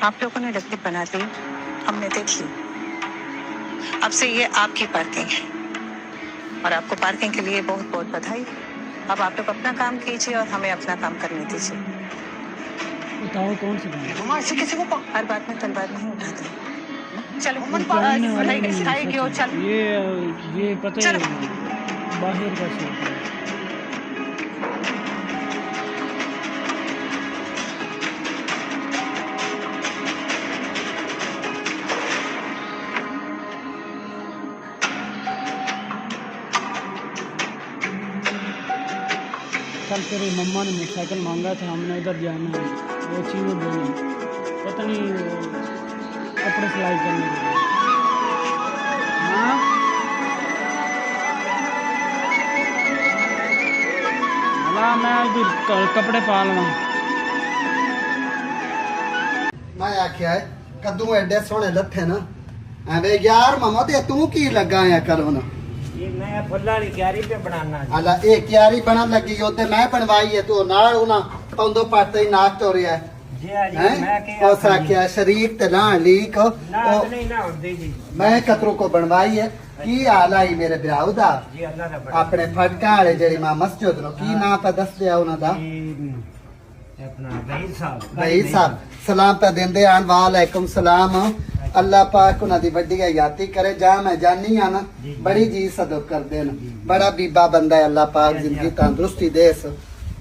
आप लोगों ने रकबी बना ली, हमने देख ली। अब से ये आपकी पार्किंग है और आपको पार्किंग के लिए बहुत बहुत बधाई। अब आप लोग अपना काम कीजिए और हमें अपना काम करने दीजिए। बताओ कौन सी बात? तुम ऐसे किसी को हर बात में तलवार नहीं उठाते। चलो उठाने वाला नहीं है, खाई सच चल। में। ये पता है, बाहर का शौक है। कल तेरी मम्मा ने मोटरसाइकिल मांगा था, हमने उधर जाना है, वो चीज़ें बोली, पता नहीं कपड़े सिलाई करने के लिए। हाँ भला मैं उधर कपड़े पा लवां। मैं आख्या है कद्दू एडे सोहने लथे ना एवे यार मामा ते तू की लगा है करो ना ये मैं फुल्ला वाली क्यारी पे बनाना जी। आला ए क्यारी बना लगी ओ ते मैं बनवाई है तू नाल उना पौंदो पाते ही नाक तोरिया जी हां जी है मैं के ओ साख्या शरीक ते ना लीक ना ओ नहीं ना होंदी जी। मैं कतरू को बनवाई है की हाल आई मेरे ब्याह दा जी अल्लाह दा बड़ा अपने फटका वाले जेड़ी मां मस्जिद नो की नाम पे दस दिया उना दा ये अपना वहीद साहब भाई साहब सलाम पे देंदे आन वालेकुम सलाम अल्लाह पाक उन्हां दी वड्डी हयाती करे जा मैं जानी आ ना बड़ी जी सदक कर देन बड़ा बीबा बंदा है अल्लाह पाक जिंदगी तंदुरुस्ती देस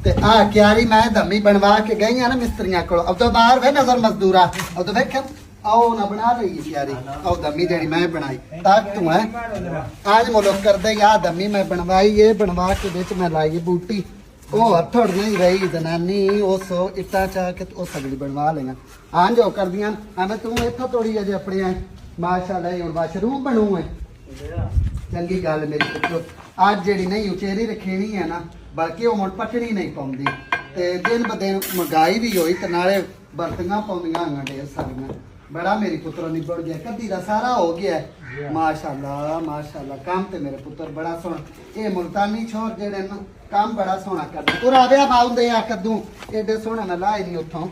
ते आ क्यारी मैं दमी बनवा के गई आ ना मिस्त्रियां कोल अब तो बाहर वे नजर मजदूरा अब तो वेख आओ ना बना रही है क्यारी आओ दमी जेड़ी मैं बनाई ताक तू है आज मुल्क कर दे या दमी मैं बनवाई ये बनवा के विच मैं लाई बूटी ओ हथड़ नहीं रही जनानी उस इट्टा चाह के ओ सगली बनवा लेना हाँ जो कर दियां हमें तू इथों तोड़ी अजे अपने माशाल्लाह और मशरूम बनू है चंगी गल मेरी पुत्रो आज जेड़ी नहीं उचेरी रखेनी है ना बल्कि वो मुड़ पटनी नहीं पाउंदी ते दिन ब दिन महंगाई भी होई ते नाले बर्तियां पाउंदियां हां ढेर सारियां बड़ा मेरी पुत्र निबड़ गया कद्दी दा सारा हो गया है माशाल्लाह काम ते मेरे पुत्र बड़ा सोहना ये मुल्तानी छोर जेड़े ना काम बड़ा सोहना करदे और आवे आउंदे आ कद्दू एडे सोहना मैं लाए नहीं उठों